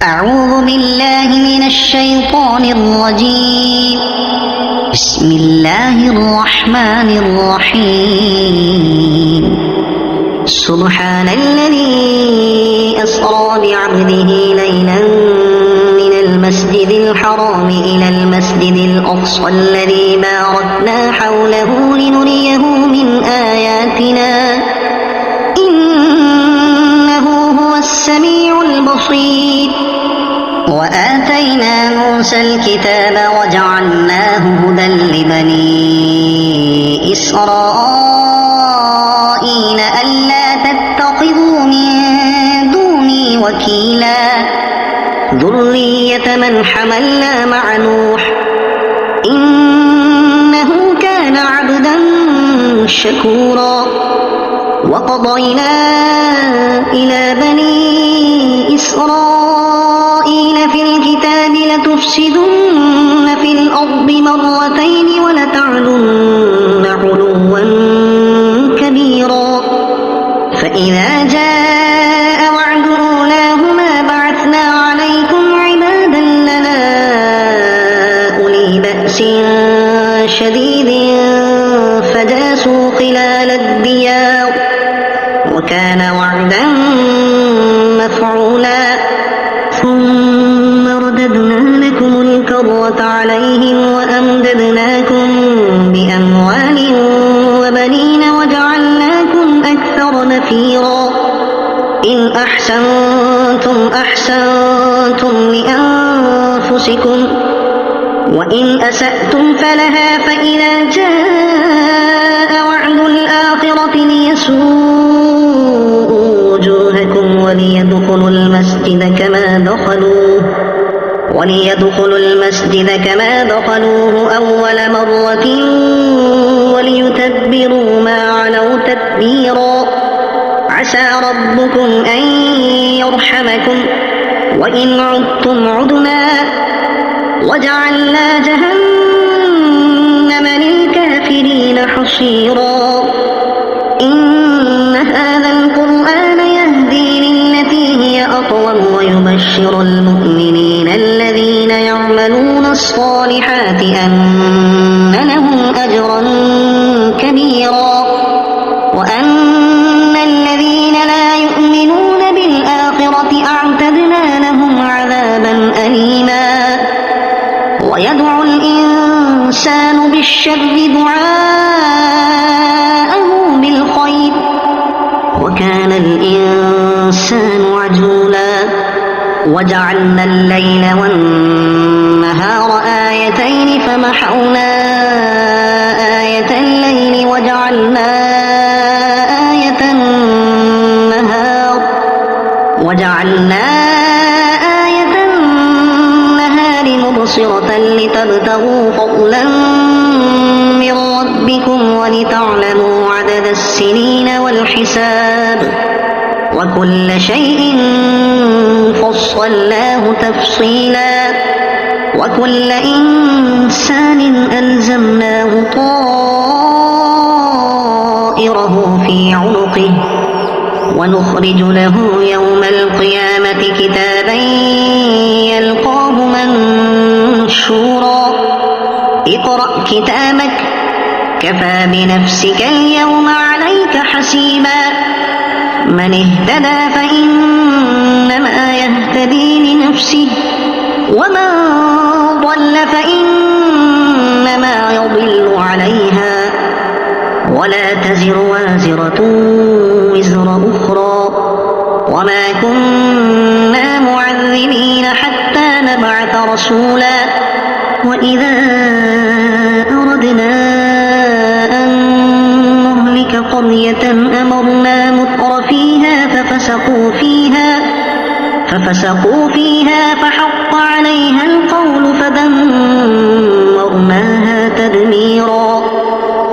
أعوذ بالله من الشيطان الرجيم. بسم الله الرحمن الرحيم. سبحان الذي أسرى بعبده ليلا من المسجد الحرام إلى المسجد الأقصى الذي باركنا حوله لنريه من آياتنا إنه هو السميع البصير. وآتينا موسى الكتاب وجعلناه هدى لبني إسرائيل ألا تتخذوا من دوني وكيلا ذرية من حملنا مع نوح إنه كان عبدا شكورا. وقضينا إلى بني إسرائيل في الكتاب لتفسدن في الأرض مرتين ولتعلن علوا كبيرا. فإذا جاء وعد أولاهما بعثنا عليكم عبادا لنا أولي بأس شديد فجاسوا خلال الديار وكان وعدا مفعولا. ثم رددنا لكم الكرة عليهم وأمددناكم بأموال وبنين وجعلناكم أكثر نفيرا. إن أحسنتم أحسنتم لأنفسكم وإن أسأتم فلها. فإذا جاء وعد الآخرة ليسوءوا وجوهكم وليدخلوا المسجد كما دخلوه أول مرة وليتبروا ما علوا تتبيرا. عسى ربكم أن يرحمكم وإن عدتم عدنا وجعلنا جهنم للكافرين حصيرا. إن هذا القرآن يهدي للتي هي أقوم ويبشر المؤمنين الذين يعملون الصالحات أن لهم أجرا كبيرا وأن الذين لا يؤمنون بالآخرة أعتدنا لهم عذابا أليما. ويدعو الإنسان بالشر دعاءه بالخير وكان الإنسان عجولا. وجعلنا الليل والنهار آيتين فمحونا آية الليل وجعلنا آية النهار مبصرة لتبتغوا فضلا من ربكم ولتعلموا عدد السنين والحساب وكل شيء فصلناه تفصيلا. وكل إنسان ألزمناه طائره في عنقه ونخرج له يوم القيامة كتابا يلقاه منشورا. اقرأ كتابك كفى بنفسك اليوم عليك حسيبا. من اهتدى فإنما يهتدي لنفسه ومن ضل فإنما يضل عليها ولا تزر وازرة وزر أخرى وما كنا معذبين حتى نبعث رسولا. وإذا أردنا أن نهلك قرية أمرنا متر فيها ففسقوا فيها فحق عليها القول فدمرناها تدميرا.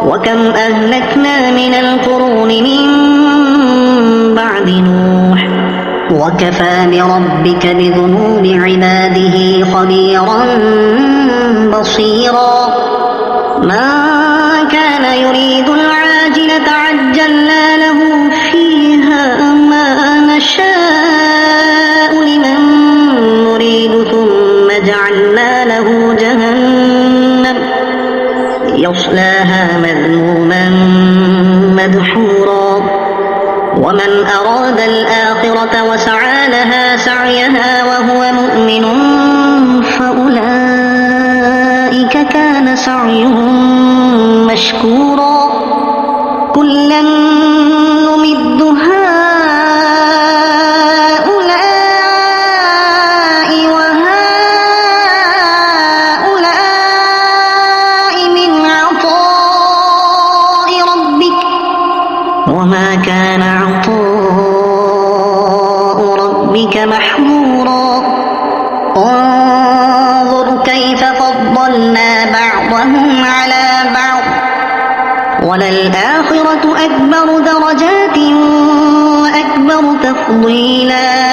وكم أهلكنا من القرون من بعد نوح وكفى بربك بذنوب عباده خبيرا بصيرا. ما كان يريد العاجلة عجلنا له فيها ما نشاء لمن ومن أراد الآخرة وسعى لها سعيها وهو مؤمن فأولئك كان سعيهم مشكورا كلا نمد هؤلاء وهؤلاء من عطاء ربك وما كان عطاء ربك محظورا انظر كيف فضلنا بعضهم على بعض وللآخرة أكبر درجات وأكبر تفضيلا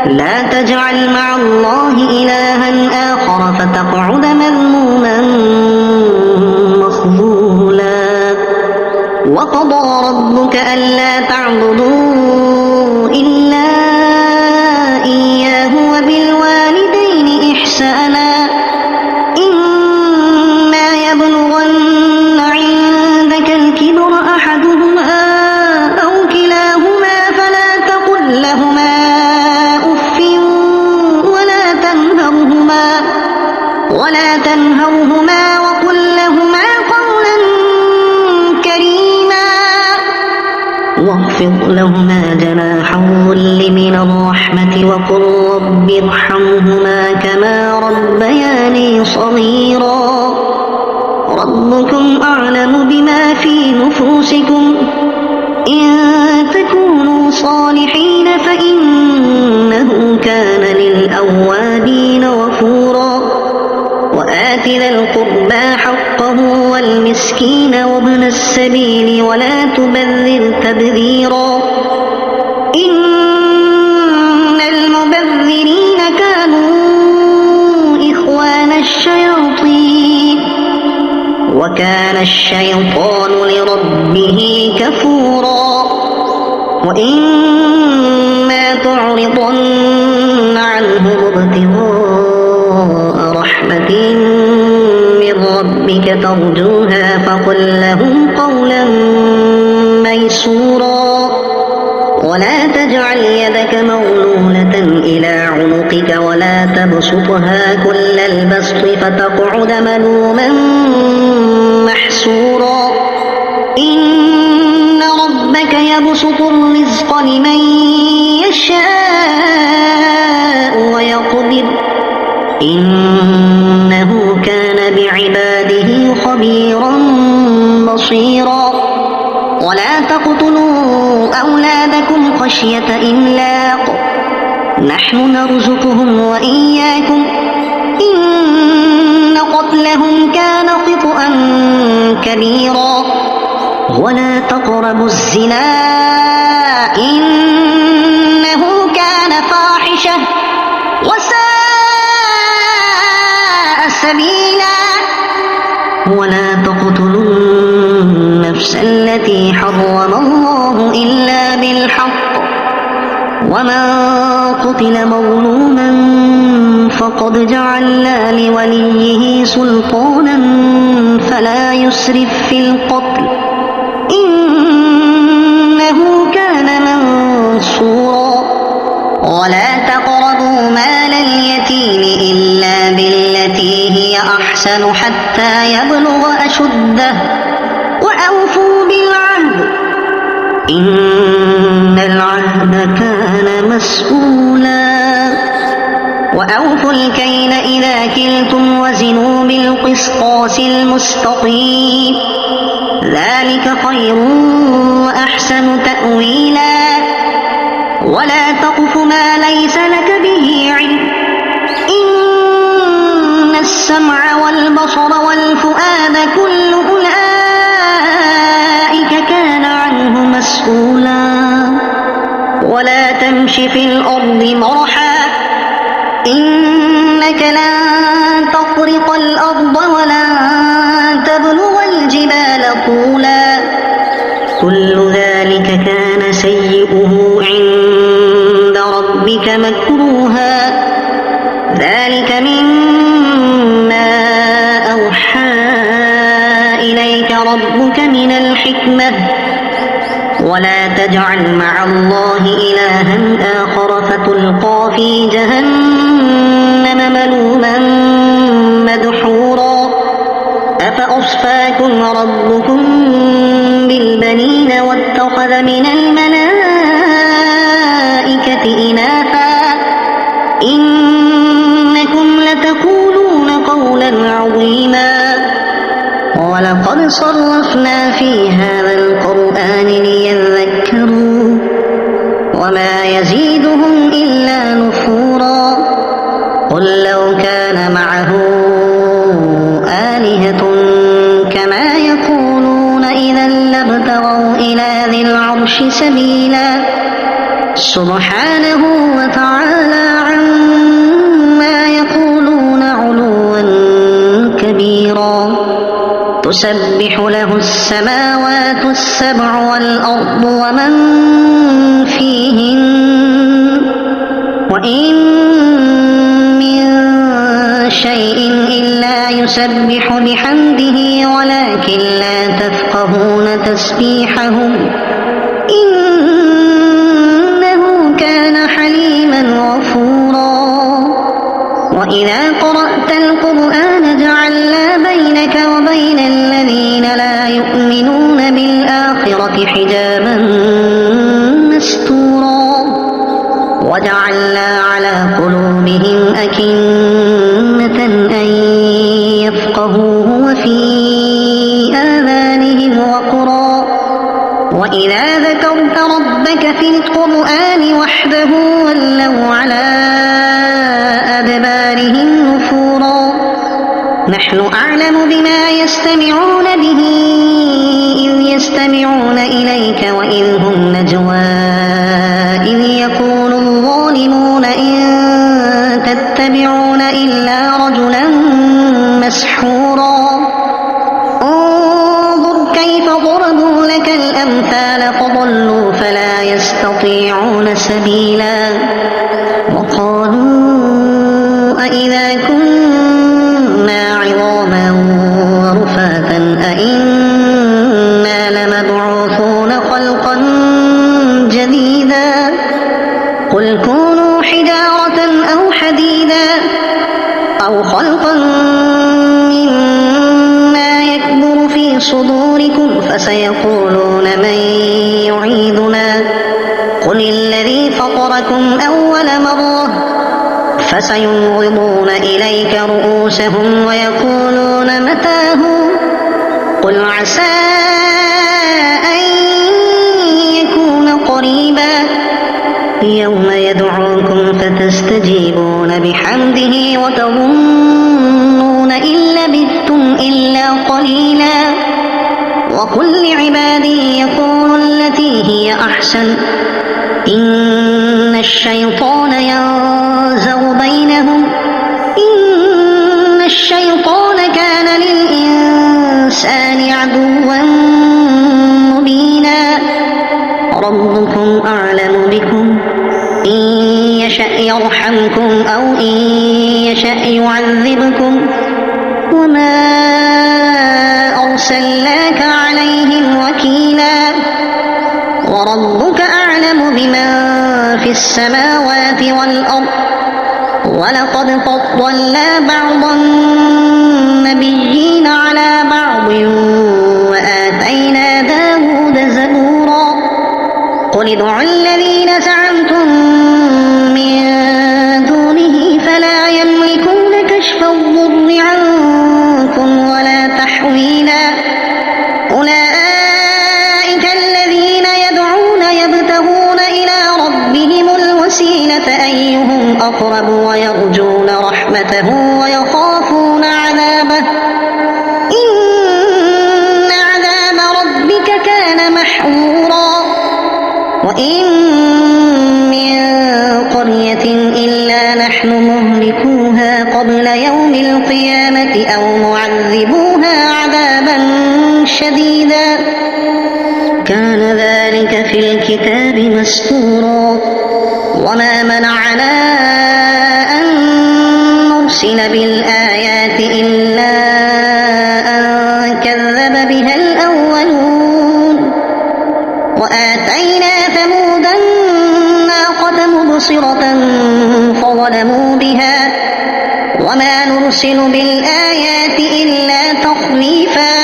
لا تجعل مع الله إلها آخر فتقعد مذموما مخذولا وقضى ربك ألا تعبدوا إلا إياه وبالوالدين إحسانا إما يبلغن عندك الكبر أحدهما أو كلاهما فلا تقل لهما أف ولا تنهرهما وقل لهما قولا كريما واخفض لهما جناح الذل من الرحمة وقل رب ارحمهما كما ربياني صغيرا ربكم أعلم بما في نفوسكم إن تكونوا صالحين فإنه كان للأوابين غفورا وآت ذا القربى حقه والمسكين وابن السبيل ولا تبذر تبذيرا إن المبذرين كانوا إخوان الشياطين وكان الشيطان لربه كفورا وإما تعرضن عنهم ابتغاء رحمة من ربك ترجوها فقل لهم قولا ميسورا ولا تجعل يدك مغلولة إلى عنقك ولا تبسطها كل البسط فتقعد ملوما محسورا إن ربك يبسط الرزق لمن يشاء ويقدر إنه كان بعباده خبيرا بصيرا ولا تقتلوا أولادكم خشية إملاق نحن نرزقهم وإياكم إن قتلهم كان خطأ كبيرا ولا تقربوا الزنا إنه كان فاحشة وساء سبيلا ولا تقتلوا النفس التي حرم الله إلا بالحق ومن قتل مظلوما فقد جعلنا لوليه سلطانا فلا يسرف في القتل إنه كان منصورا ولا تقربوا مال اليتيم إلا بالتي هي أحسن حتى يبلغ أشده وأوفوا بالعهد إن العهد كان مسؤولا وأوفوا الكيل إذا كلتم وزنوا بالقسطاس المستقيم ذلك خير وأحسن تأويلا ولا تقف ما ليس لك به علم إن السمع والبصر والفؤاد كل أولئك كان عنه مسؤولا ولا تمش في الأرض مرحا إنك لن تخرق الأرض ولن تبلغ الجبال طولا كل ذلك كان سيئه عند ربك مكروها ذلك مما أوحى إليك ربك من الحكمة ولا تجعل مع الله إلها آخر فتلقى في جهنم ملوما مدحورا أفأصفاكم ربكم بالبنين واتخذ من الملائكة إناثا إنكم لتقولون قولا عظيما ولقد صرفنا في هذا القرآن ليذكروا وما يزيدهم إلا نفورا قل لو كان معه آلهة كما يقولون إذا لابتغوا إلى ذي العرش سبيلا سبحانه وتعالى عما يقولون علوا كبيرا تسبح له السماوات السبع والأرض ومن فيهن وإن من شيء إلا يسبح بحمده ولكن لا تفقهون تسبيحهم إنه كان حليما غفورا وإذا قرأت القرآن جعلنا بينك وبين الذين لا يؤمنون بالآخرة حجابا مستورا وجعلنا على قلوبهم أكنة أن يفقهوه وفي آذانهم وقرا وإذا ذكرت ربك في القرآن وحده ولوا على أدبارهم نفورا نحن أعلم بما يستمعون به إذ يستمعون إليك وإذ هم نجوى إذ يقول الظالمون إن تتبعون إلا رجلا مسحورا انظر كيف ضربوا لك الأمثال فضلوا فلا يستطيعون سبيلا وقالوا أإذا كنا عظاما ورفاتا أإنا لمبعوثون خلقا جديدا قل كونوا حجارة أو حديدا أو خلقا مما يكبر في صدوركم فسيقولون من يعيدنا قل الذي فطركم أول مرة فسينغضون إليك رؤوسهم ويقولون متاه قل عسى أن يكون قريبا يوم يدعوكم فتستجيبون بحمده وتظنون إن لبثتم إلا قليلا وقل لعبادي يقولوا التي هي أحسن إن الشيطان ينزغ بينهم إن الشيطان كان للإنسان عدوا مبينا ربكم أعلم بكم إن يشأ يرحمكم أو إن يشأ يعذبكم وما أرسلناك عليهم وكيلا وربك أعلم بمن في السماوات والأرض ولقد فضلنا بعض النبيين على بعض وآتينا داود زبورا قل ادعوا الذين زعمتم من دونه فلا يملكون كشف الضر عنكم ولا تحويلا أولئك الذين يدعون يبتغون إلى ربهم الوسيلة أيهم أقرب ويرجون رحمته ويخافون عذابه إن عذاب ربك كان محظورا وإن من قرية إلا نحن مهلكوها قبل يوم القيامة أو معذبوها عذابا شديدا كان ذلك في الكتاب مسطورا وما منعنا أن نرسل بالآيات إلا أن كذب بها الأولون وآتينا مبصرة فظلموا بها وما نرسل بالآيات إلا تخويفا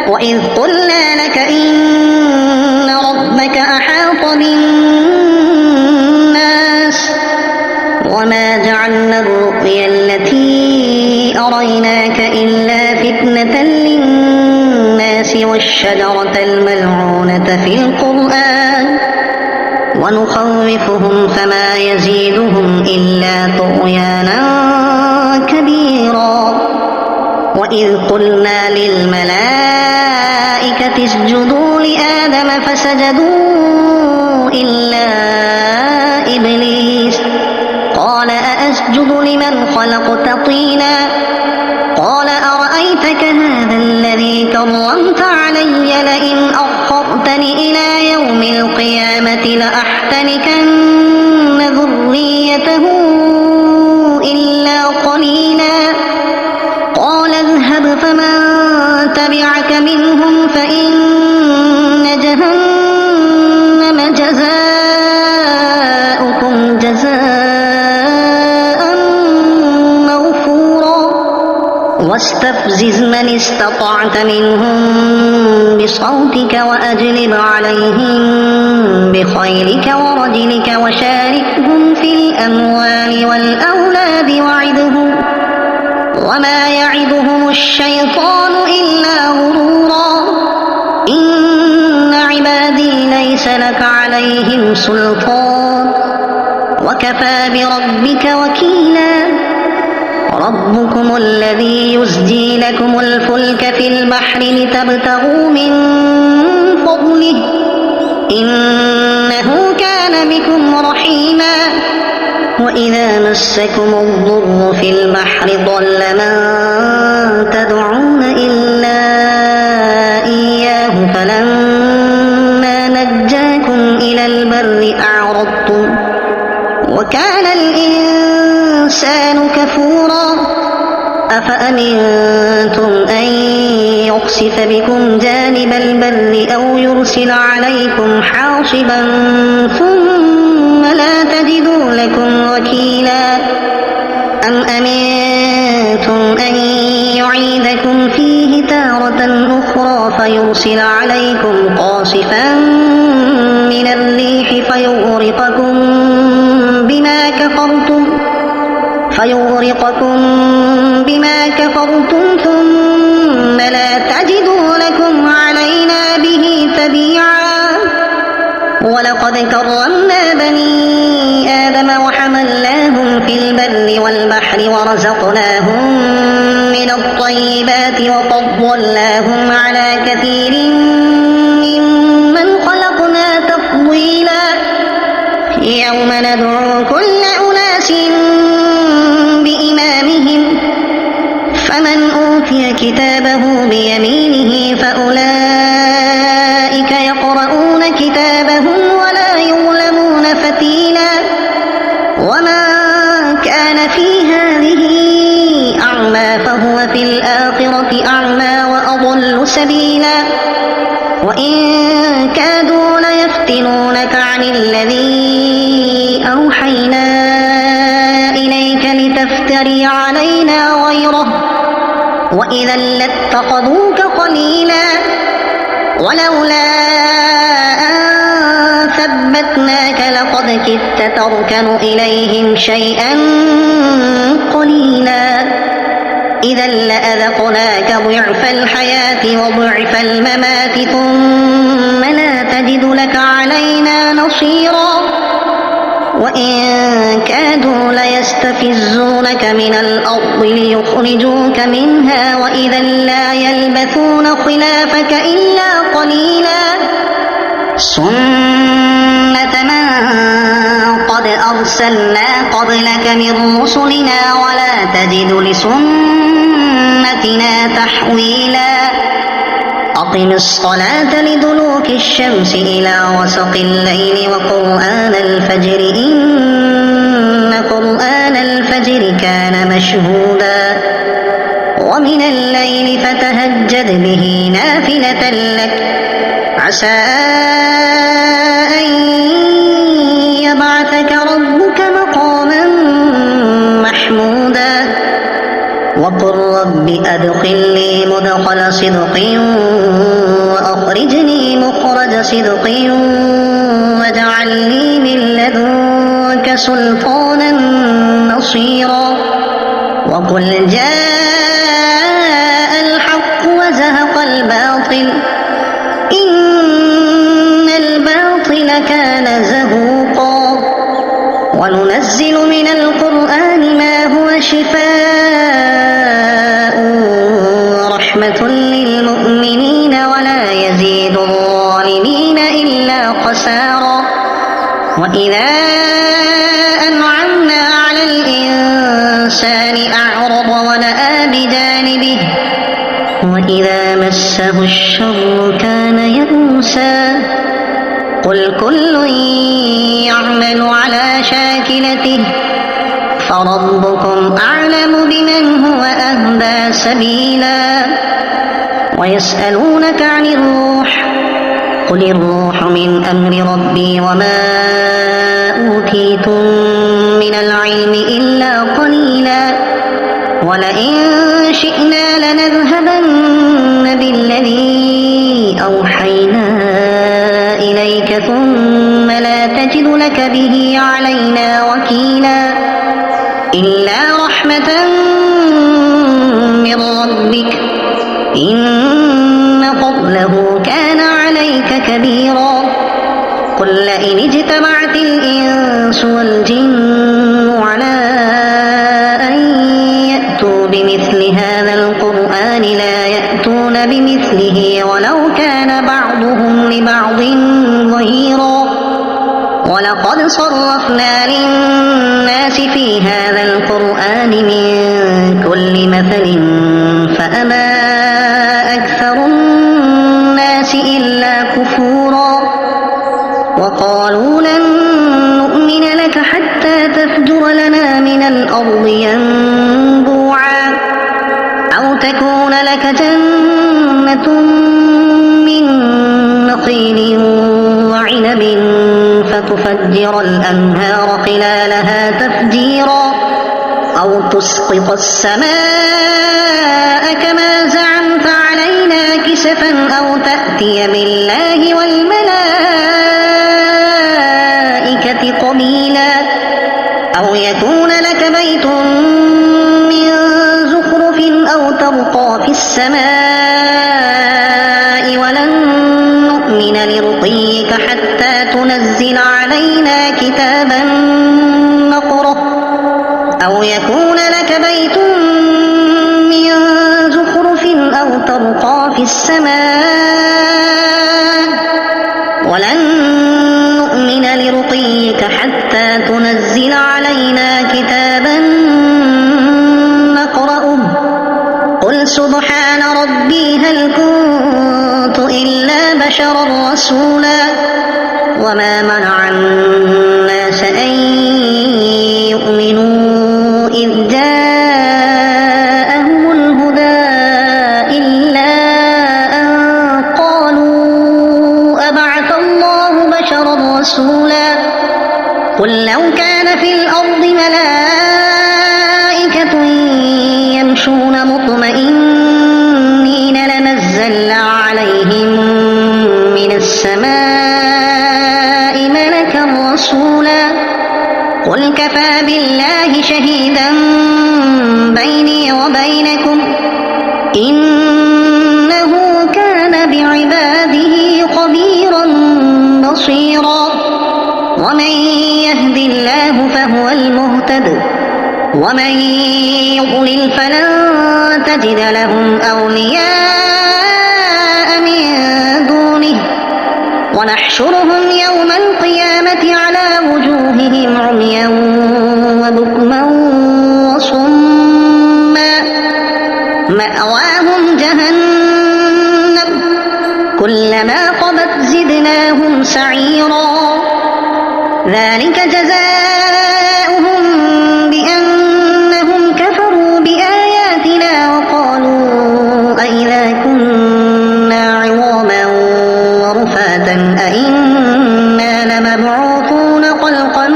وإذ قلنا لك إن ربك أحاط بالناس وما جعلنا الرؤيا التي أريناك إلا فتنة للناس والشجرة الملعونة في القرآن ونخوفهم فما يزيدهم إلا طغيانا كبيرا وإذ قلنا للملائكة اسجدوا لآدم فسجدوا إلا إبليس قال أأسجد لمن خلقت طينا قال أرأيتك هذا الذي كرمت علي لئن أخرتني إلى يوم القيامة لأحتنكن ذريته إلا قليلا قال اذهب فمن تبعك منهم فإن جهنم جزاؤكم جزاء موفورا واستفزز من استطعت منهم بصوتك وأجلب عليهم بخيلك ورجلك وشاركهم في الأموال والأولاد وعدهم وما يعدهم الشيطان إلا غرورا إن عبادي ليس لك عليهم سلطان وكفى بربك وكيلا ربكم الذي يزجي لكم الفلك في البحر لتبتغوا من فضله إنه كان بكم رحيما وإذا مسكم الضر في البحر ضل من تدعون إلا إياه فلما نجاكم إلى البر أعرضتم وكان الإنسان كفورا أفأمنتم أن يخسف بكم جانب البر أو يرسل عليكم حاصبا ثم لا تجدوا لكم وكيلا أم أمنتم أن يعيدكم فيه تارة أخرى فيرسل عليكم قاصفا من الريح فيغرقكم بما كفرتم ثم لا تجدوا لكم علينا به تبيعا ولقد كرمنا بني آدم وحملناهم في البر والبحر ورزقناهم من الطيبات وفضلناهم على كثير ممن خلقنا تفضيلا يوم ندعو كل أناس بإمامهم فمن أوتي كتابه بيمينه فأولئك يقرؤون كتابهم ولا يظلمون فتيلا وما كان في هذه أعمى فهو في الآخرة أعمى وأضل سبيلا وإن كادوا ليفتنونك عن الذي أوحينا إليك لتفتري علينا غيره وإذا لاتخذوك خليلا ولولا أن ثبتناك لقد كدت تركن إليهم شيئا قليلا إذا لأذقناك ضعف الحياة وضعف الممات ثم لا تجد لك علينا نصيرا وإن كادوا ليستفزونك من الأرض ليخرجوك منها وإذا لا يلبثون خلافك إلا قليلا سنة من قد أرسلنا قبلك من رسلنا ولا تجد لسنتنا تحويلا أقم الصلاة لدلوك الشمس إلى غسق الليل وقرآن الفجر إن قرآن الفجر كان مشهودا ومن الليل فتهجد به نافلة لك عسى أن يبعثك ربك وقل رب أدخلني مدخل صدق وأخرجني مخرج صدق واجعل لي من لدنك سلطانا نصيرا وقل جاء الحق وزهق الباطل إن الباطل كان زهوقا وننزل من القرآن ما هو شفاء ورحمة للمؤمنين ولا يزيد الظالمين إلا خسارا وإذا أنعمنا على الإنسان أعرض ونأى بجانبه وإذا مسه الشر كان يئوسا قل كل يعمل على شاكلته فربكم أعلم بمن هو أهدى سبيلا ويسألونك عن الروح قل الروح من أمر ربي وما أوتيتم من العلم إلا قليلا ولئن شئنا لنذهبن بالذي أوحينا إليك ثم لا تجد لك به علينا وكيلا إلا رحمة من ربك إن فضله كان عليك كبيرا قل لئن اجتمعت الإنس والجن على أن يأتوا بمثل هذا القرآن لا يأتون بمثله ولو كان بعضهم لبعض ظهيرا ولقد صرفنا للناس في هذا القرآن من كل مثل فأبى أكثر الناس إلا كفورا وقالوا لن نؤمن لك حتى تفجر لنا من الأرض ينبوعا أو تكون لك جنة من نخيل وعنب فتفجر الأنهار خلالها تفجيرا أو تسقط السماء كما زعمت علينا كسفا أو تأتي بالله والملائكة قبيلا أو يكون لك بيت من زخرف أو ترقى في السماء ولن نؤمن لرقيك حتى تنزل علينا كتابا نقرأه أو يكون لك بيت من زخرف أو ترقى في السماء ولن نؤمن لرقيك حتى تنزل علينا كتابا نقرأه قل سبحان ربي هل كنت إلا بشرا رسولا وما منع الناس أن يؤمنوا إذ جاءهم الهدى إلا أن قالوا أبعث الله بشرا رسولا قل لو كان في الأرض ملائكة يمشون مطمئنين لنزلنا عليهم من السماء ملكا رسولا قل كفى بالله شهيدا بيني وبينكم إنه كان بعباده خبيرا بصيرا ومن يهد الله فهو المهتد ومن يضلل فلن تجد لهم أولياء من دونه ونحشرهم يوم القيامة على وجوههم عميا وبكما وصما مأواهم جهنم كلما خبت زدناهم سعيرا ذلك جزاؤهم بأنهم كفروا بآياتنا وقالوا أئذا كنا عظاما ورفاتا أئنا لمبعوثون خلقا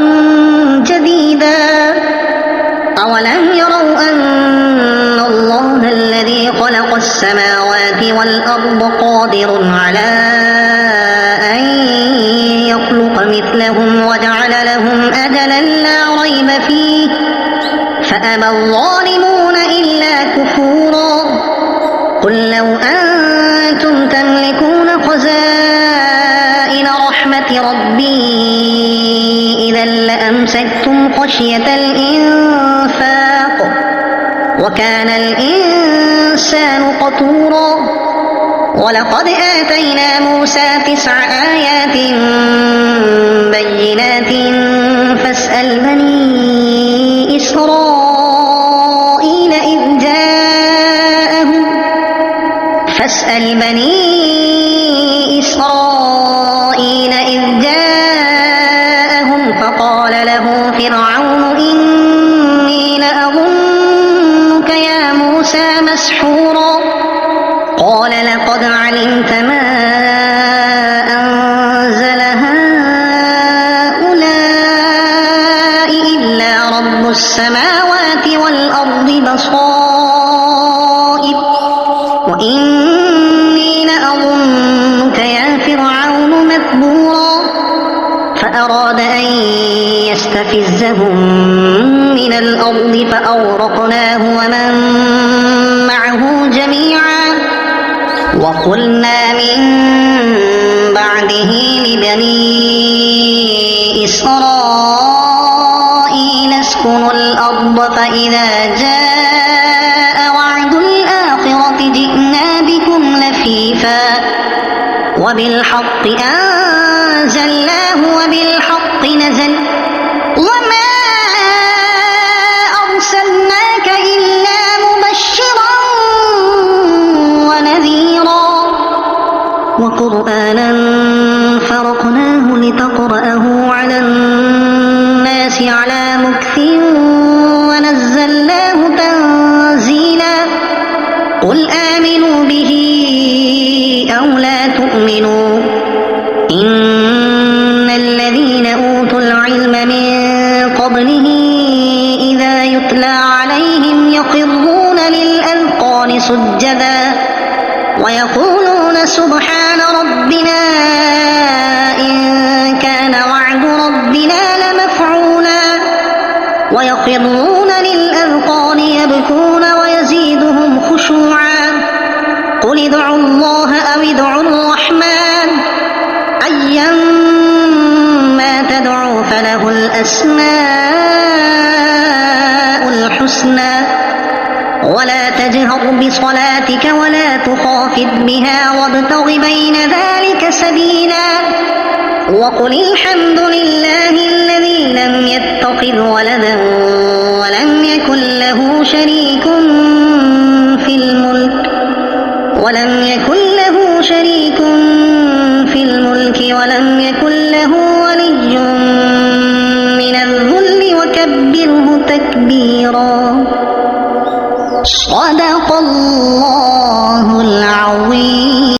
جديدا أولم يروا أن الله والأرض قادر على أن يخلق مثلهم وجعل لهم أجلا لا ريب فيه فأبى الظالمون إلا كفورا قل لو أنتم تملكون خزائن رحمة ربي إذا لأمسكتم خشية الإنفاق وكان الإنسان قتورا ولقد آتينا موسى 9 آيات بينات فاسأل بني إسرائيل إذ جاءهم فقال له فرعون إني لأظنك يا موسى مسحورا قال لقد علمت ما أنزل هؤلاء إلا رب السماوات والأرض بصائر وإني لأظنك يا فرعون مثبورا فأراد أن يستفزهم من الأرض فأغرقناه ومن معه جميعا وقلنا من بعده لبني إسرائيل اسكنوا الأرض فإذا جاء وعد الآخرة جئنا بكم لفيفا وبالحق أنزلناه وبالحق نزل وما أرسلناك إلا مبشرا ونذيرا وقرآنا فرقناه لتقرأه على الناس على مكث ونزلناه تنزيلا قل آمنوا به أو لا تؤمنوا إن الذين أوتوا العلم من قبله إذا يتلى عليهم يخرون للأذقان سجدا ويقولون سبحان ربنا إن كان وعد ربنا لمفعولا ويخرون للأذقان يبكون ويزيدهم خشوعا قل ادعوا الله أو ادعوا الرحمن أيما تدعوا فله الأسماء الحسنى ولا تجهر بصلاتك ولا تخافت بها وابتغ بين ذلك سبيلا وقل الحمد لله الذي لم يتخذ ولدا ولم يكن له شريك في الملك ولم يكن له ولي من الذل وكبره تكبيرا صدق الله العظيم.